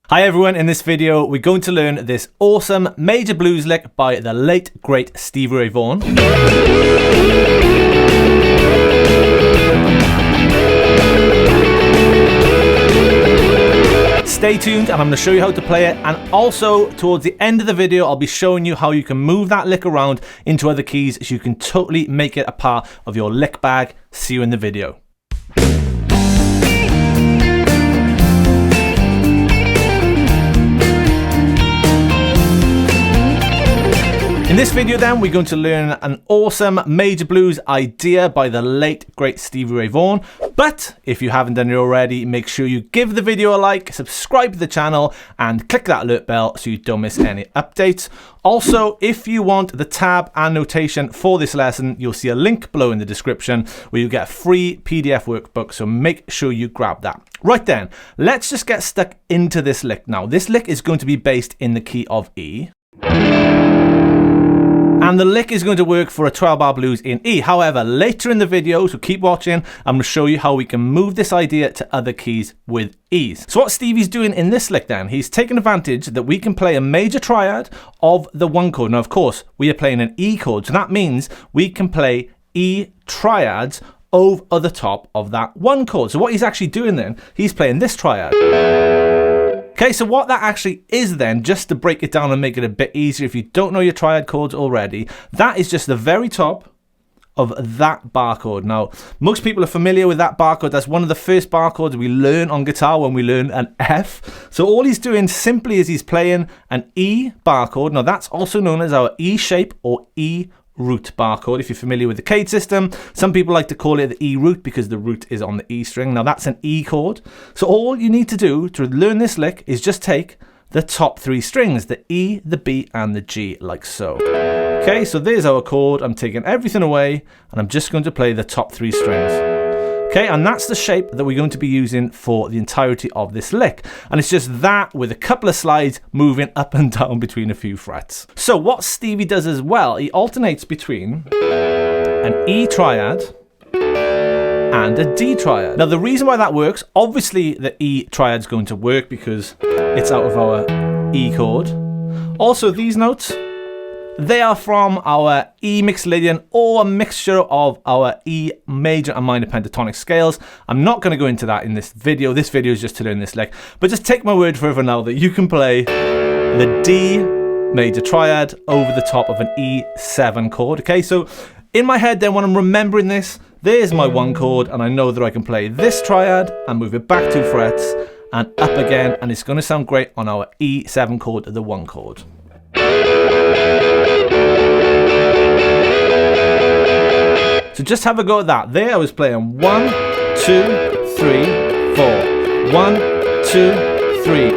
Hi everyone, in this video we're going to learn this awesome major blues lick by the late great Stevie Ray Vaughan. Stay tuned and I'm going to show you how to play it, and also towards the end of the video I'll be showing you how you can move that lick around into other keys so you can totally make it a part of your lick bag. See you in the video. In this video then, we're going to learn an awesome major blues idea by the late great Stevie Ray Vaughan. But if you haven't done it already, make sure you give the video a like, subscribe to the channel and click that alert bell so you don't miss any updates. Also, if you want the tab and notation for this lesson, you'll see a link below in the description where you get a free PDF workbook, so make sure you grab that. Right then, let's just get stuck into this lick now. This lick is going to be based in the key of E. And the lick is going to work for a 12-bar blues in E. However, later in the video, so keep watching, I'm going to show you how we can move this idea to other keys with ease. So what Stevie's doing in this lick then, he's taking advantage that we can play a major triad of the 1 chord. Now, of course, we are playing an E chord, so that means we can play E triads over the top of that 1 chord. So what he's actually doing then, he's playing this triad. Okay, so what that actually is then, just to break it down and make it a bit easier if you don't know your triad chords already, that is just the very top of that bar chord. Now, most people are familiar with that bar chord. That's one of the first bar chords we learn on guitar when we learn an F. So all he's doing simply is he's playing an E bar chord. Now, that's also known as our E shape or E root bar chord. If you're familiar with the Cade system, some people like to call it the E root because the root is on the E string. Now that's an E chord. So all you need to do to learn this lick is just take the top 3 strings, the E, the B and the G, like so. Okay, so there's our chord. I'm taking everything away and I'm just going to play the top 3 strings. Okay, and that's the shape that we're going to be using for the entirety of this lick. And it's just that with a couple of slides moving up and down between a few frets. So what Stevie does as well, he alternates between an E triad and a D triad. Now the reason why that works, obviously the E triad's going to work because it's out of our E chord. Also these notes, they are from our E Mixolydian or a mixture of our E major and minor pentatonic scales. I'm not going to go into that in this video. This video is just to learn this lick. But just take my word for it for now that you can play the D major triad over the top of an E7 chord. Okay, so in my head then when I'm remembering this, there's my 1 chord and I know that I can play this triad and move it back 2 frets and up again, and it's going to sound great on our E7 chord, the 1 chord. So just have a go at that. There I was playing 1, 2, 3, 4. 1, 2, 3,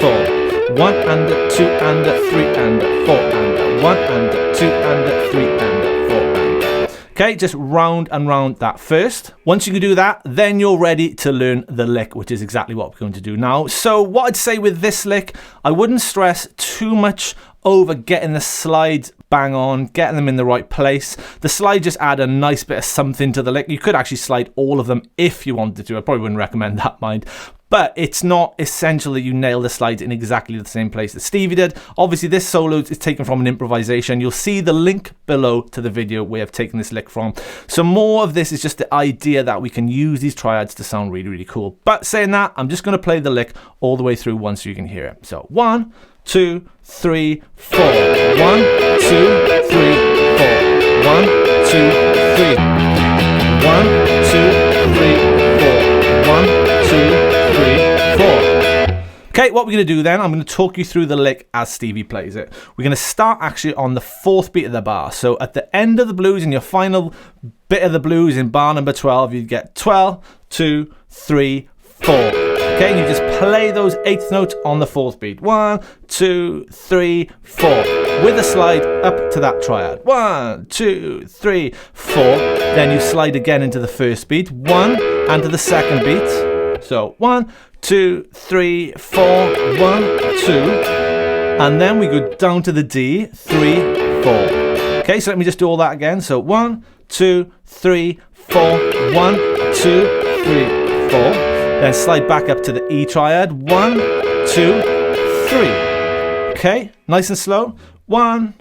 4. 1 and 2 and 3 and 4 and 1 and 2 and 3 and 4 and. Okay, just round and round that first. Once you can do that, then you're ready to learn the lick, which is exactly what we're going to do now. So what I'd say with this lick, I wouldn't stress too much over getting the slides bang on, getting them in the right place. The slide just add a nice bit of something to the lick. You could actually slide all of them if you wanted to. I probably wouldn't recommend that, mind. But it's not essential that you nail the slides in exactly the same place that Stevie did. Obviously, this solo is taken from an improvisation. You'll see the link below to the video where I've taken this lick from. So more of this is just the idea that we can use these triads to sound really, really cool. But saying that, I'm just going to play the lick all the way through once you can hear it. So 1, 2, 3, 4. 1, 2, 3, 4. 1, 2, 3. 1, 2, 3, 4. 1, 2, 3, 4. Okay, what we're going to do then, I'm going to talk you through the lick as Stevie plays it. We're going to start actually on the 4th beat of the bar. So at the end of the blues, in your final bit of the blues in bar number 12, you get 12, 2, 3, 4. Okay, and you just play those 8th notes on the 4th beat. 1, 2, 3, 4. With a slide up to that triad. 1, 2, 3, 4. Then you slide again into the 1st beat. 1 and to the 2nd beat. So 1, 2, 3, 4. 1, 2. And then we go down to the D. 3, 4. Okay, so let me just do all that again. So 1, 2, 3, 4. 1, 2, 3, 4. Then slide back up to the E triad. 1, 2, 3. Okay, nice and slow. 1,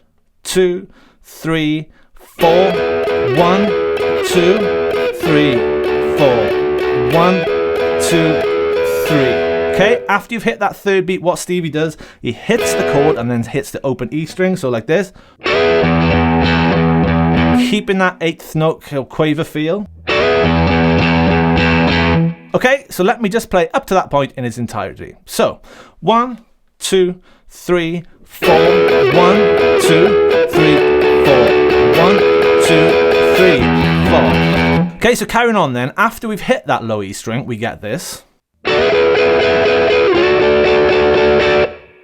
2, 3, 4. 1, 2, 3, 4. 1, 2, 3. Okay, after you've hit that third beat, what Stevie does, he hits the chord and then hits the open E string, so like this. Keeping that 8th note quaver feel. Okay, so let me just play up to that point in its entirety. So, 1, 2, 3, 4. 1, 2, 3, 4. 1, 2, 3, 4. Okay, so carrying on then, after we've hit that low E string, we get this.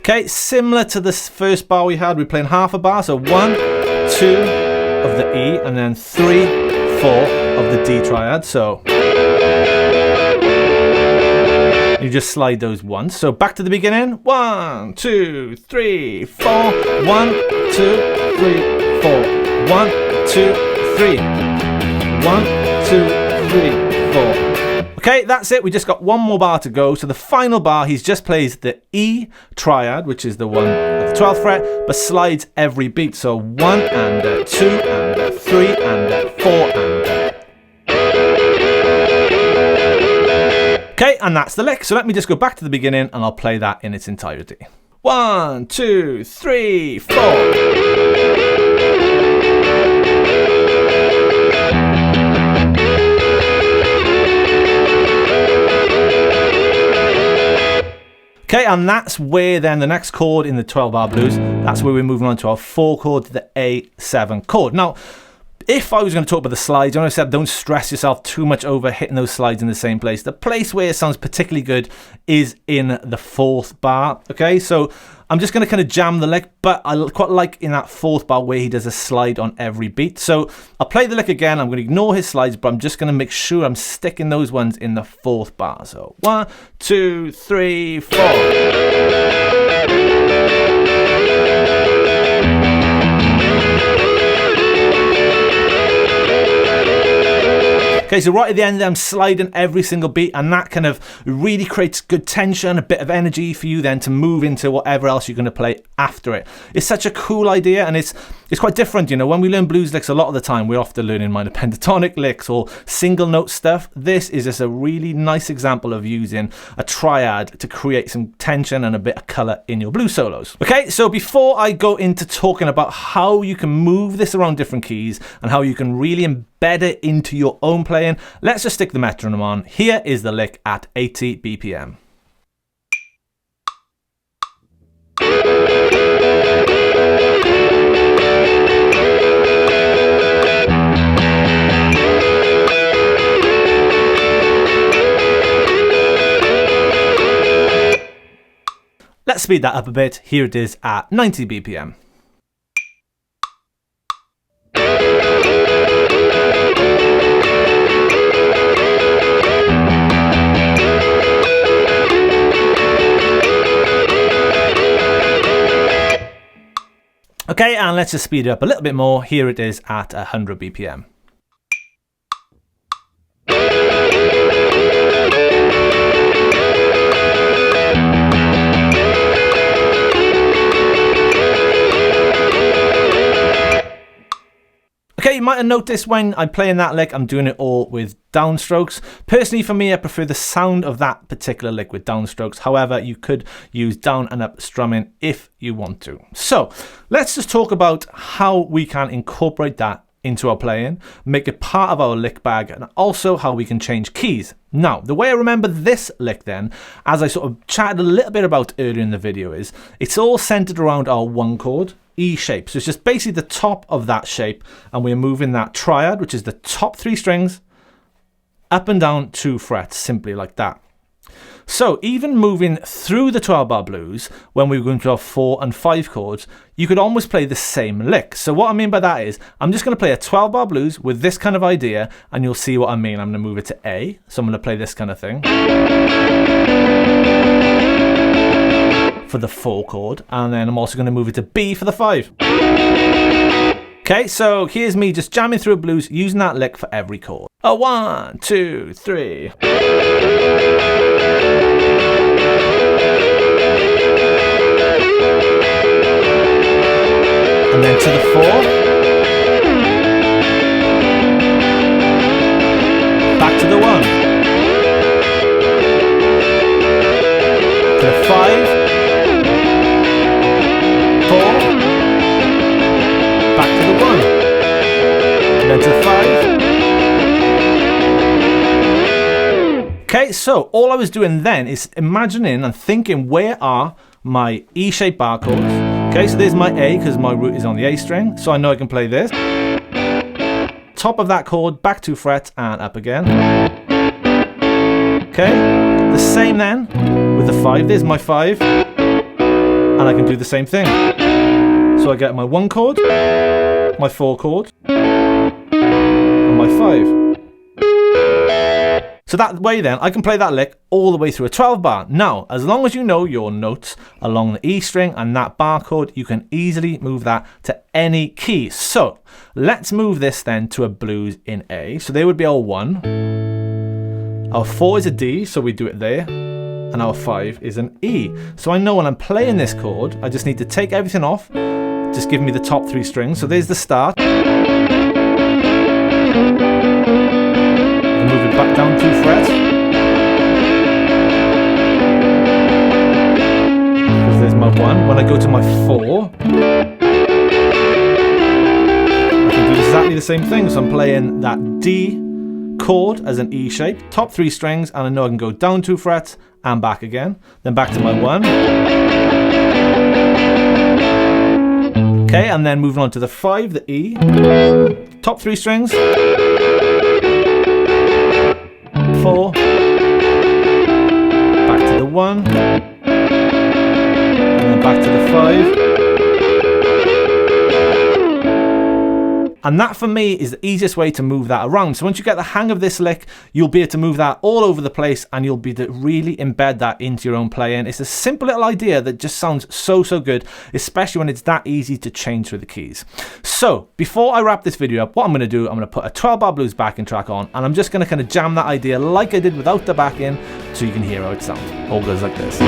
Okay, similar to this first bar we had, we're playing half a bar, so 1, 2 of the E, and then 3, 4 of the D triad, so you just slide those once. So back to the beginning, 1, 2, 3, 4, 1, 2, 3, 4, 1, 2, 3, 1, 2, 3, 4. Okay, that's it. We just got one more bar to go. So the final bar, he's just plays the E triad, which is the one at the 12th fret, but slides every beat. So 1 and 2 and 3 and 4 and. Okay, and that's the lick. So let me just go back to the beginning and I'll play that in its entirety. 1, 2, 3, 4. Okay, and that's where then the next chord in the 12-bar blues, that's where we're moving on to our 4 chord, the A7 chord. Now, if I was going to talk about the slides, I said don't stress yourself too much over hitting those slides in the same place. The place where it sounds particularly good is in the 4th bar. Okay, so I'm just going to kind of jam the lick, but I quite like in that 4th bar where he does a slide on every beat. So I'll play the lick again. I'm going to ignore his slides, but I'm just going to make sure I'm sticking those ones in the 4th bar. So 1, 2, 3, 4. Okay, so right at the end, I'm sliding every single beat, and that kind of really creates good tension, a bit of energy for you then to move into whatever else you're going to play after it. It's such a cool idea, and it's quite different, you know. When we learn blues licks, a lot of the time, we're often learning minor pentatonic licks or single note stuff. This is just a really nice example of using a triad to create some tension and a bit of color in your blues solos. Okay, so before I go into talking about how you can move this around different keys and how you can really embed it into your own playing, let's just stick the metronome on. Here is the lick at 80 BPM. Let's speed that up a bit. Here it is at 90 BPM. Okay, and let's just speed it up a little bit more. Here it is at 100 BPM. Okay, you might have noticed when I'm playing that lick, I'm doing it all with downstrokes. Personally, for me, I prefer the sound of that particular lick with downstrokes. However, you could use down and up strumming if you want to. So let's just talk about how we can incorporate that into our playing, make it part of our lick bag, and also how we can change keys. Now, the way I remember this lick then, as I sort of chatted a little bit about earlier in the video, is it's all centered around our 1 chord, E shape. So it's just basically the top of that shape, and we're moving that triad, which is the top 3 strings, up and down 2 frets, simply like that. So even moving through the 12-bar blues, when we go into our 4 and 5 chords, you could almost play the same lick. So what I mean by that is, I'm just going to play a 12-bar blues with this kind of idea, and you'll see what I mean. I'm going to move it to A, so I'm going to play this kind of thing for the 4 chord, and then I'm also going to move it to B for the 5. Okay, so here's me just jamming through a blues using that lick for every chord. 1, 2, 3. to the 4, back to the 1, to the 5, 4, back to the 1, and then to the 5. Okay, so all I was doing then is imagining and thinking, where are my E-shaped bar chords? Okay, so there's my A because my root is on the A string, so I know I can play this. Top of that chord, back 2 frets and up again. Okay, the same then with the 5. There's my 5, and I can do the same thing. So I get my 1 chord, my 4 chord, and my 5. So that way then, I can play that lick all the way through a 12 bar. Now, as long as you know your notes along the E string and that bar chord, you can easily move that to any key. So, let's move this then to a blues in A. So there would be our 1. Our 4 is a D, so we do it there. And our 5 is an E. So I know when I'm playing this chord, I just need to take everything off, just give me the top 3 strings. So there's the start. Move it back down 2 frets. Because there's my 1. When I go to my 4, I can do exactly the same thing. So I'm playing that D chord as an E shape, top 3 strings, and I know I can go down 2 frets and back again. Then back to my 1. Okay, and then moving on to the 5, the E, top 3 strings. 4, back to the 1, and then back to the 5. And that for me is the easiest way to move that around. So once you get the hang of this lick, you'll be able to move that all over the place and you'll be able to really embed that into your own playing. It's a simple little idea that just sounds so good, especially when it's that easy to change through the keys. So before I wrap this video up, what I'm going to do, I'm going to put a 12 bar blues backing track on and I'm just going to kind of jam that idea like I did without the backing so you can hear how it sounds. All goes like this.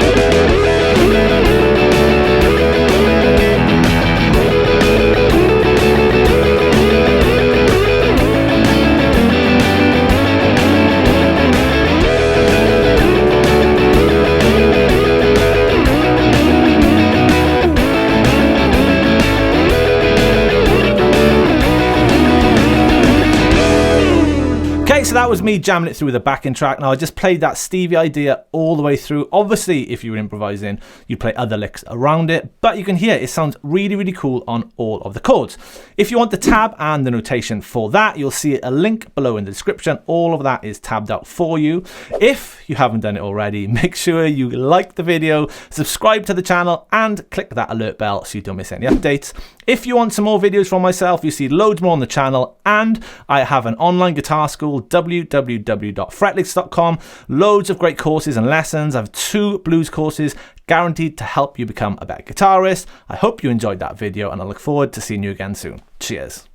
Okay, so that was me jamming it through with a backing track. Now I just played that Stevie idea all the way through. Obviously, if you were improvising, you'd play other licks around it, but you can hear it sounds really cool on all of the chords. If you want the tab and the notation for that, you'll see a link below in the description. All of that is tabbed out for you. If you haven't done it already, make sure you like the video, subscribe to the channel, and click that alert bell so you don't miss any updates. If you want some more videos from myself, you see loads more on the channel, and I have an online guitar school, www.fretlix.com. Loads of great courses and lessons. I have 2 blues courses guaranteed to help you become a better guitarist. I hope you enjoyed that video and I look forward to seeing you again soon. Cheers.